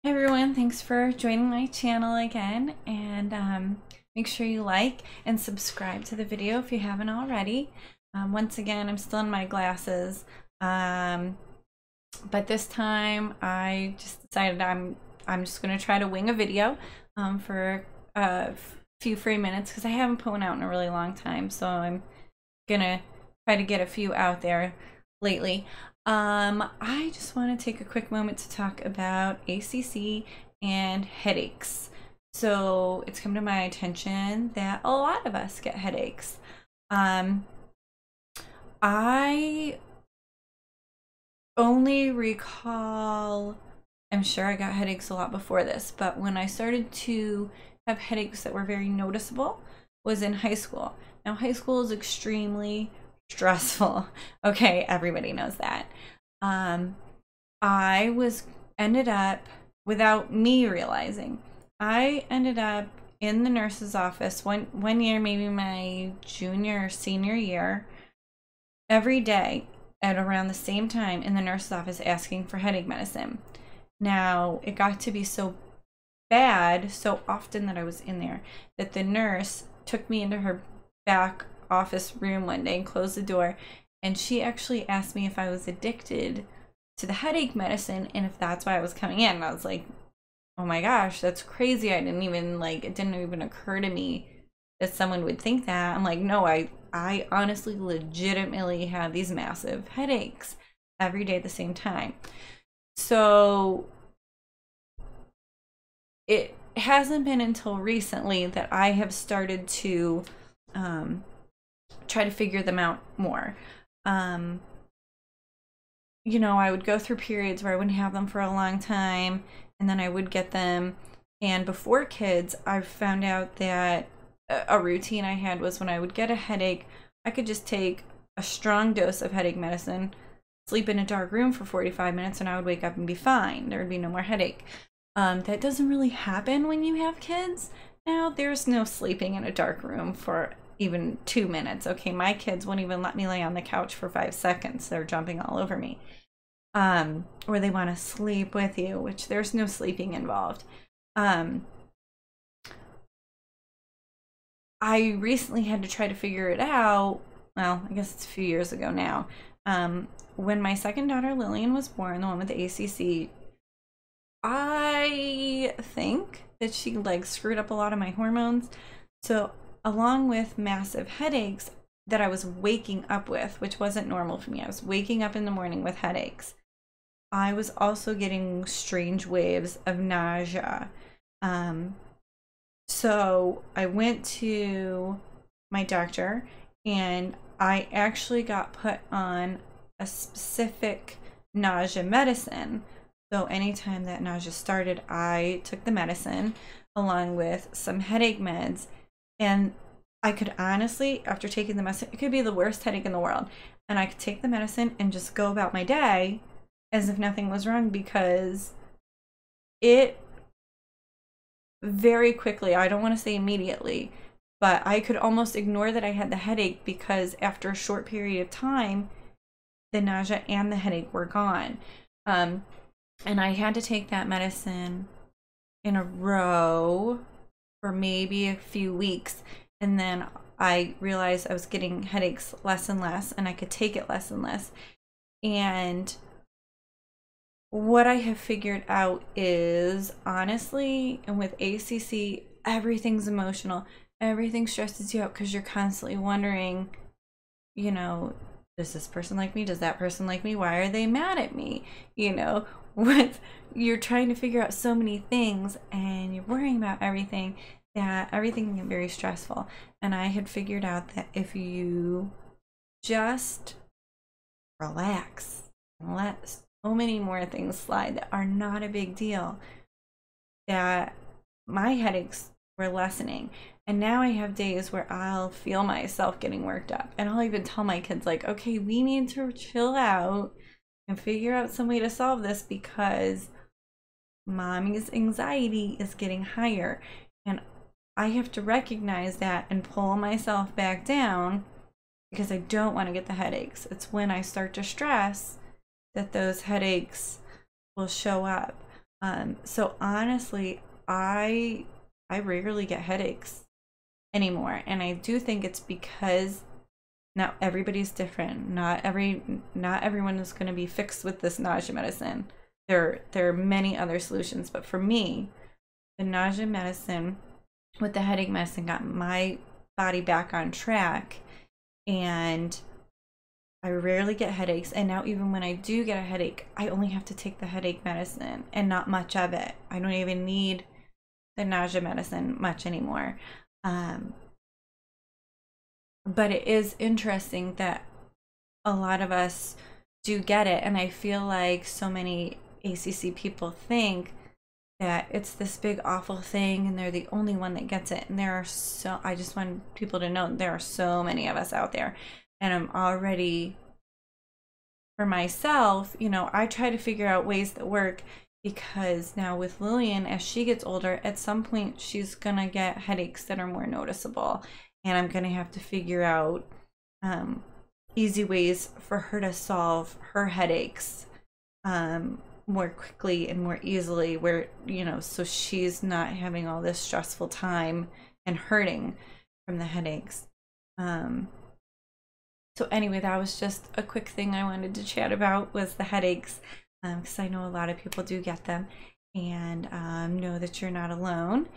Hi everyone, thanks for joining my channel again, and make sure you like and subscribe to the video if you haven't already. Once again, I'm still in my glasses, but this time I just decided I'm just gonna try to wing a video for a few free minutes because I haven't put one out in a really long time, so I'm gonna try to get a few out there lately. I just want to take a quick moment to talk about ACC and headaches. So it's come to my attention that a lot of us get headaches. I only recall, I'm sure I got headaches a lot before this, but when I started to have headaches that were very noticeable was in high school. Now, high school is extremely stressful. Okay, everybody knows that. I ended up, without me realizing, I ended up in the nurse's office one year, maybe my junior or senior year, every day at around the same time in the nurse's office asking for headache medicine. Now, it got to be so bad, so often that I was in there, that the nurse took me into her back office room one day and closed the door, and she actually asked me if I was addicted to the headache medicine and if that's why I was coming in. And I was like, oh my gosh, that's crazy. It didn't even occur to me that someone would think that. I'm like, no, I honestly legitimately have these massive headaches every day at the same time. So it hasn't been until recently that I have started to try to figure them out more. You know, I would go through periods where I wouldn't have them for a long time, and then I would get them. And before kids, I found out that a routine I had was when I would get a headache, I could just take a strong dose of headache medicine, sleep in a dark room for 45 minutes, and I would wake up and be fine. There would be no more headache. That doesn't really happen when you have kids. Now, there's no sleeping in a dark room for even 2 minutes. Okay, my kids won't even let me lay on the couch for 5 seconds. They're jumping all over me. Or they want to sleep with you, which there's no sleeping involved. I recently had to try to figure it out. Well, I guess it's a few years ago now. When my second daughter Lillian was born, the one with the ACC, I think that she screwed up a lot of my hormones. So along with massive headaches that I was waking up with, which wasn't normal for me, I was waking up in the morning with headaches. I was also getting strange waves of nausea. So I went to my doctor and I actually got put on a specific nausea medicine. So anytime that nausea started, I took the medicine along with some headache meds. And I could honestly, after taking the medicine, it could be the worst headache in the world. And I could take the medicine and just go about my day as if nothing was wrong, because it very quickly, I don't want to say immediately, but I could almost ignore that I had the headache, because after a short period of time, the nausea and the headache were gone. And I had to take that medicine in a row for maybe a few weeks, and then I realized I was getting headaches less and less, and I could take it less and less. And what I have figured out is, honestly, and with ACC, everything's emotional. Everything stresses you out because you're constantly wondering, you know, does this person like me? Does that person like me? Why are they mad at me? You know, you're trying to figure out so many things, and you're worrying about everything, that everything can get very stressful. And I had figured out that if you just relax and let so many more things slide that are not a big deal, that my headaches were lessening. And now I have days where I'll feel myself getting worked up, and I'll even tell my kids, like, okay, we need to chill out and figure out some way to solve this, because mommy's anxiety is getting higher. And I have to recognize that and pull myself back down, because I don't want to get the headaches. It's when I start to stress that those headaches will show up. So honestly, I rarely get headaches anymore, and I do think it's because now everybody's different. Not everyone is going to be fixed with this nausea medicine. There are many other solutions, but for me, the nausea medicine with the headache medicine got my body back on track, and I rarely get headaches. And now even when I do get a headache, I only have to take the headache medicine and not much of it. I don't even need the nausea medicine much anymore. But it is interesting that a lot of us do get it, and I feel like so many ACC people think that it's this big awful thing and they're the only one that gets it. And I just want people to know there are so many of us out there. And I'm already, for myself, you know, I try to figure out ways that work, because now with Lillian, as she gets older, at some point she's gonna get headaches that are more noticeable, and I'm gonna have to figure out easy ways for her to solve her headaches more quickly and more easily, where, you know, so she's not having all this stressful time and hurting from the headaches. So anyway, that was just a quick thing I wanted to chat about, was the headaches, because I know a lot of people do get them, and know that you're not alone,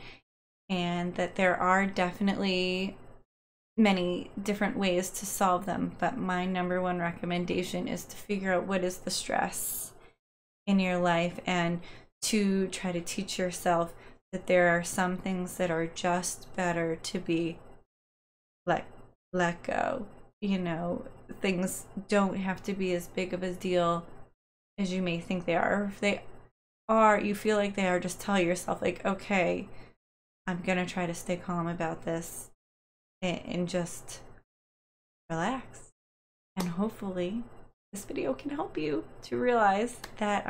and that there are definitely many different ways to solve them. But my number one recommendation is to figure out what is the stress in your life, and to try to teach yourself that there are some things that are just better to be let go. You know, things don't have to be as big of a deal as you may think they are. If they are, you feel like they are, just tell yourself, like, okay, I'm gonna try to stay calm about this, and just relax. And hopefully this video can help you to realize that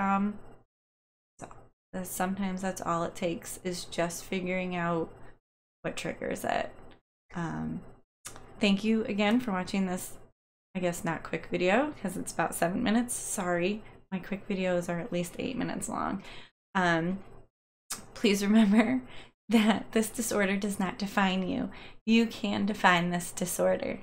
sometimes that's all it takes, is just figuring out what triggers it. Thank you again for watching this, I guess not quick video, because it's about 7 minutes. Sorry, my quick videos are at least 8 minutes long. Please remember that this disorder does not define you. You can define this disorder.